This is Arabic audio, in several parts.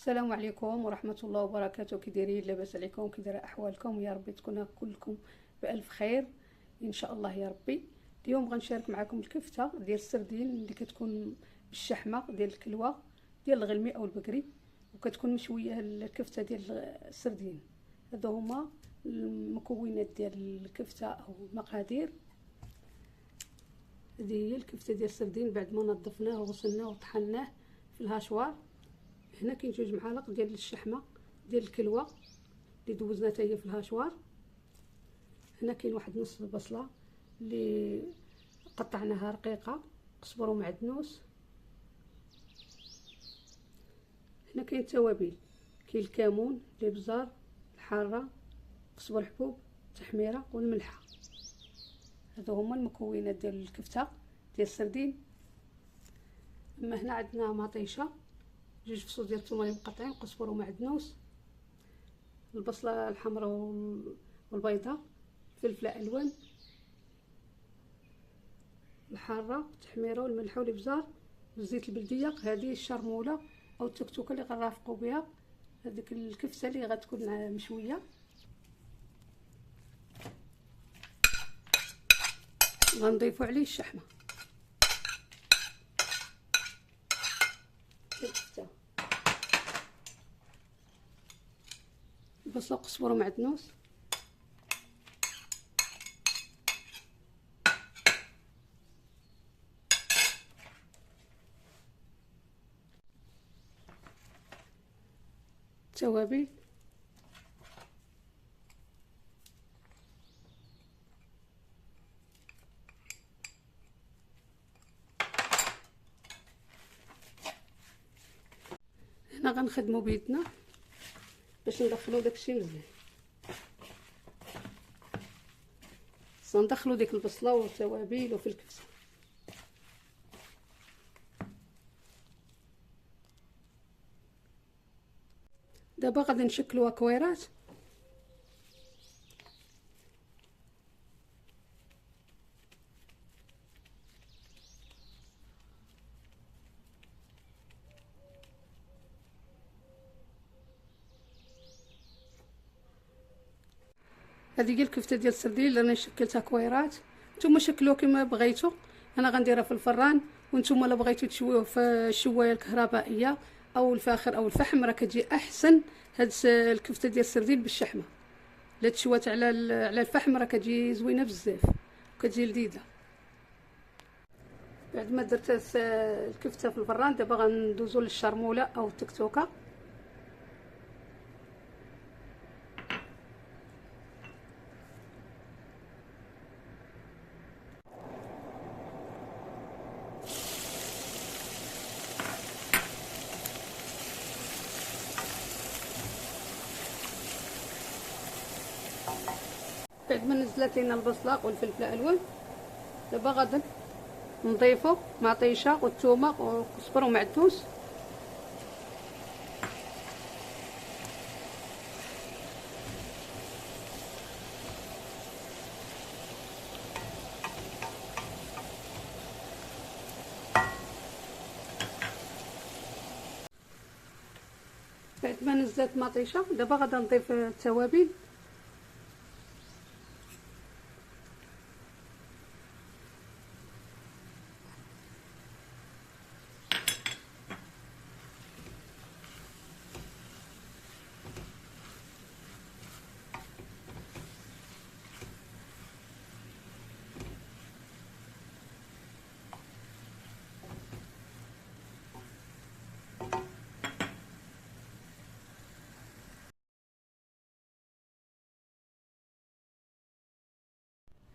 السلام عليكم ورحمة الله وبركاته. كي دايرين؟ لاباس عليكم؟ كي دايره احوالكم؟ يا ربي تكونوا كلكم بالف خير ان شاء الله يا ربي. اليوم غنشارك معكم الكفته ديال السردين اللي كتكون بالشحمه ديال الكلوه ديال الغلمي او البقري، وكتكون مشويه الكفته ديال السردين. هادو هما المكونات ديال الكفته او المقادير. هذه هي الكفته ديال السردين بعد ما نظفناه وغسلناه وطحناه في الهاشوار. هنا كاين 2 معالق ديال الشحمه ديال الكلوه اللي دوزنا حتى هي في الهاشوار. هنا كاين واحد نص البصله اللي قطعناها رقيقه، قزبر ومعدنوس. هنا كاين التوابل، كاين الكمون، الابزار، الحاره، قزبر الحبوب، التحميره والملحه. هادو هما المكونات ديال الكفته ديال السردين. اما هنا عندنا مطيشه، 2 فصوص ديال الثومه مقطعين، قزبر ومعدنوس، البصله الحمراء والبيضاء، فلفله الوان، الحاره، التحميره والملح والابزار والزيت البلديه. هذه الشرموله او التكتوكه اللي غنرافقوا بها هذيك الكفته اللي غتكون مشويه. غنضيفوا عليه الشحمه الكفته، البصله وقزبر ومعدنوس، التوابل، هنا غنخدموا بيدنا باش ندخلوا داكشي مزيان. ندخلوا ديك البصله والتوابل وفي الكبسه. دابا غادي نشكلوها كويرات. هذه هي الكفته ديال السردين اللي انا شكلتها كويرات. نتوما شكلوها كما بغيتوا، انا غنديرها في الفران، وانتم الا بغيتوا تشويوه في الشوايه الكهربائيه او الفاخر او الفحم راه كتجي احسن. هاد الكفته ديال السردين بالشحمه لا تشوات على الفحم راه كتجي زوينه بزاف وكتجي لذيذه. بعد ما درت الكفته في الفران دابا غندوزو للشرموله او التكتوكه. بعد ما نزلت لينا البصله والفلفل الالوان دابا غادي نضيفو مطيشه والثومه والكزبر ومعدنوس. بعد ما نزلت مطيشه دابا غادي نضيف التوابل.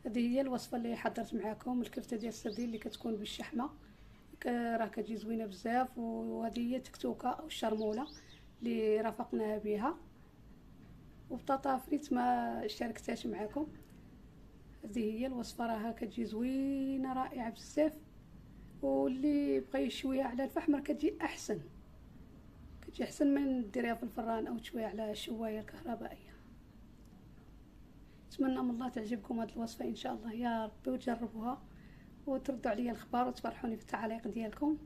هذه هي الوصفه اللي حضرت معكم، الكفته ديال السردين اللي كتكون بالشحمه، راه كتجي زوينه بزاف. وهذه هي التكتوكه او الشرموله اللي رافقناها بها، وبطاطا فريت ما شاركتهاش معكم. هذه هي الوصفه راها كتجي زوينه رائعه بزاف، واللي بغى يشويها على الفحم راه كتجي احسن، كتجي احسن من ديريها في الفران او تشويها على الشوايه الكهربائيه. نتمنى من الله تعجبكم هذه الوصفه ان شاء الله يا ربي، وتجربوها وتردوا عليا الخبر وتفرحوني في التعاليق ديالكم.